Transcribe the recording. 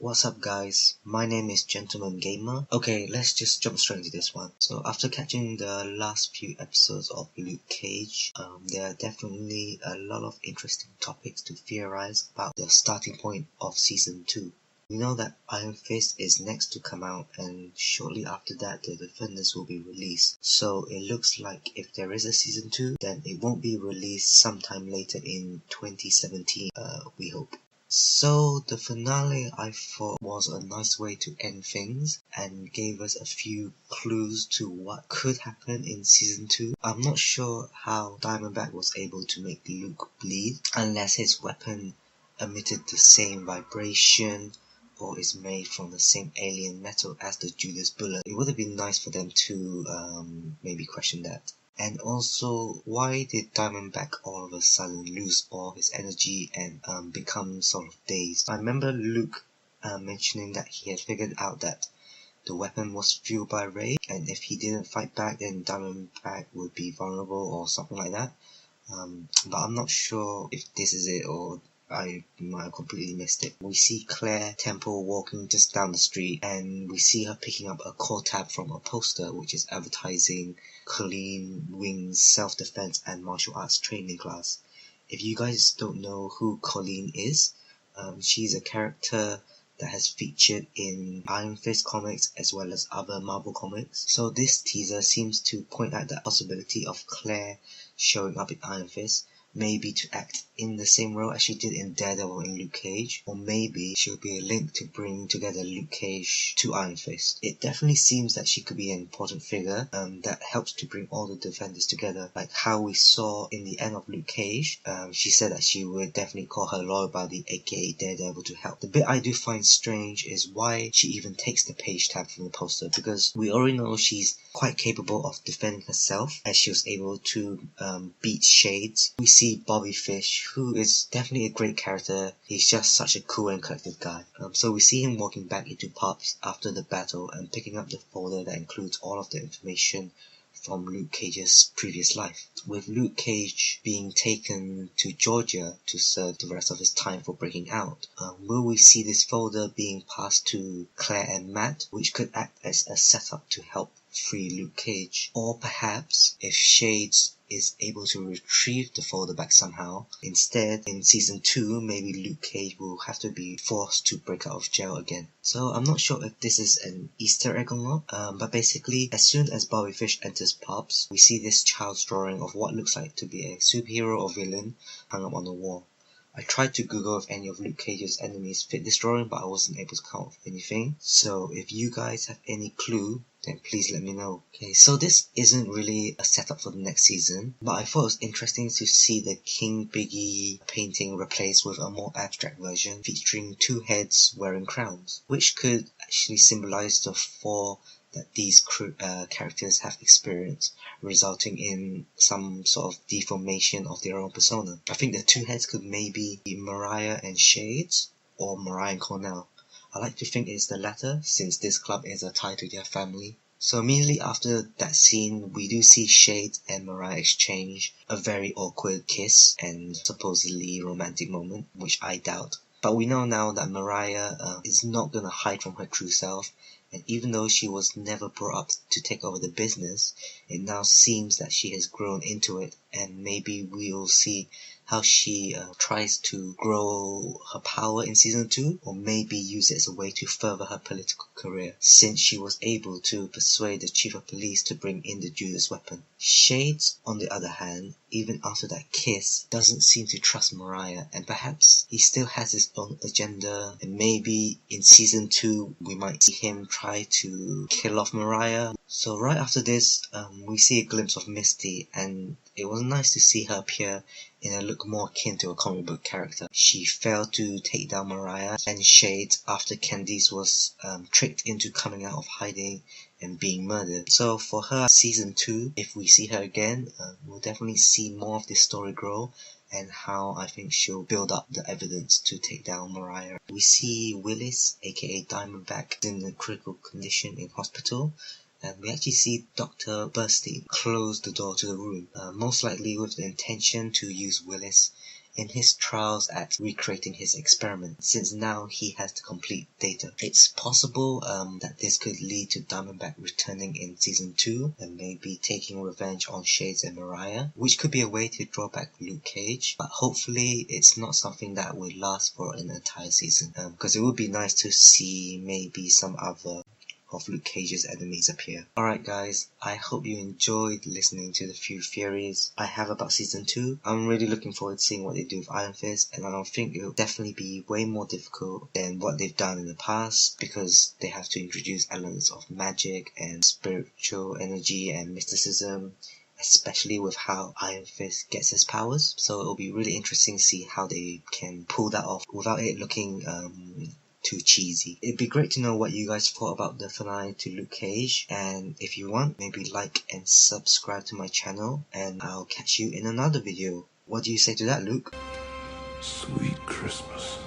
What's up guys, my name is Gentleman Gamer. Okay, let's just jump straight into this one. So after catching the last few episodes of Luke Cage, there are definitely a lot of interesting topics to theorize about the starting point of Season 2. We know that Iron Fist is next to come out, and shortly after that the Defenders will be released. So it looks like if there is a Season 2, then it won't be released sometime later in 2017, we hope. So the finale, I thought, was a nice way to end things and gave us a few clues to what could happen in Season 2. I'm not sure how Diamondback was able to make Luke bleed unless his weapon emitted the same vibration or is made from the same alien metal as the Judas bullet. It would have been nice for them to maybe question that. And also, why did Diamondback all of a sudden lose all his energy and become sort of dazed? I remember Luke mentioning that he had figured out that the weapon was fueled by rage, and if he didn't fight back then Diamondback would be vulnerable or something like that. But I'm not sure if this is it or I might have completely missed it. We see Claire Temple walking just down the street, and we see her picking up a call tab from a poster which is advertising Colleen Wing's self-defense and martial arts training class. If you guys don't know who Colleen is, she's a character that has featured in Iron Fist comics as well as other Marvel comics. So this teaser seems to point at the possibility of Claire showing up in Iron Fist, maybe to act in the same role as she did in Daredevil and Luke Cage, or maybe she'll be a link to bring together Luke Cage to Iron Fist. It definitely seems that she could be an important figure that helps to bring all the Defenders together, like how we saw in the end of Luke Cage. She said that she would definitely call her loyal buddy, aka Daredevil, to help. The bit I do find strange is why she even takes the page tab from the poster, because we already know she's quite capable of defending herself, as she was able to beat Shades. We see Bobby Fish, who is definitely a great character. He's just such a cool and collected guy. So we see him walking back into Pops after the battle and picking up the folder that includes all of the information from Luke Cage's previous life. With Luke Cage being taken to Georgia to serve the rest of his time for breaking out, will we see this folder being passed to Claire and Matt, which could act as a setup to help free Luke Cage? Or perhaps, if Shades is able to retrieve the folder back somehow, instead in Season 2 maybe Luke Cage will have to be forced to break out of jail again. So I'm not sure if this is an Easter egg or not, but basically as soon as Bobby Fish enters Pops, we see this child's drawing of what looks like to be a superhero or villain hung up on the wall. I tried to Google if any of Luke Cage's enemies fit this drawing, but I wasn't able to come up with anything. So if you guys have any clue, then please let me know. Okay, so this isn't really a setup for the next season, but I thought it was interesting to see the King Biggie painting replaced with a more abstract version featuring two heads wearing crowns, which could actually symbolize the fall that these characters have experienced, resulting in some sort of deformation of their own persona. I think the two heads could maybe be Mariah and Shades, or Mariah and Cornell. I like to think it's the latter, since this club is a tie to their family. So immediately after that scene, we do see Shades and Mariah exchange a very awkward kiss and supposedly romantic moment, which I doubt. But we know now that Mariah is not going to hide from her true self, and even though she was never brought up to take over the business, it now seems that she has grown into it, and maybe we'll see how she tries to grow her power in Season 2, or maybe use it as a way to further her political career, since she was able to persuade the chief of police to bring in the Judas weapon. Shades, on the other hand, even after that kiss, doesn't seem to trust Mariah, and perhaps he still has his own agenda, and maybe in Season 2 we might see him try to kill off Mariah. So right after this, we see a glimpse of Misty, and it was nice to see her appear in a look more akin to a comic book character. She failed to take down Mariah and Shades after Candice was tricked into coming out of hiding and being murdered. So for her Season 2, if we see her again, we'll definitely see more of this story grow, and how I think she'll build up the evidence to take down Mariah. We see Willis, aka Diamondback, in a critical condition in hospital, and we actually see Dr. Burstein close the door to the room, most likely with the intention to use Willis in his trials at recreating his experiment, since now he has the complete data. It's possible that this could lead to Diamondback returning in Season 2 and maybe taking revenge on Shades and Mariah, which could be a way to draw back Luke Cage, but hopefully it's not something that will last for an entire season, because it would be nice to see maybe some other of Luke Cage's enemies appear. Alright guys, I hope you enjoyed listening to the few theories I have about Season 2. I'm really looking forward to seeing what they do with Iron Fist, and I don't think it'll definitely be way more difficult than what they've done in the past, because they have to introduce elements of magic and spiritual energy and mysticism, especially with how Iron Fist gets his powers. So it'll be really interesting to see how they can pull that off without it looking too cheesy. It'd be great to know what you guys thought about the finale to Luke Cage, and if you want, maybe like and subscribe to my channel, and I'll catch you in another video. What do you say to that, Luke? Sweet Christmas.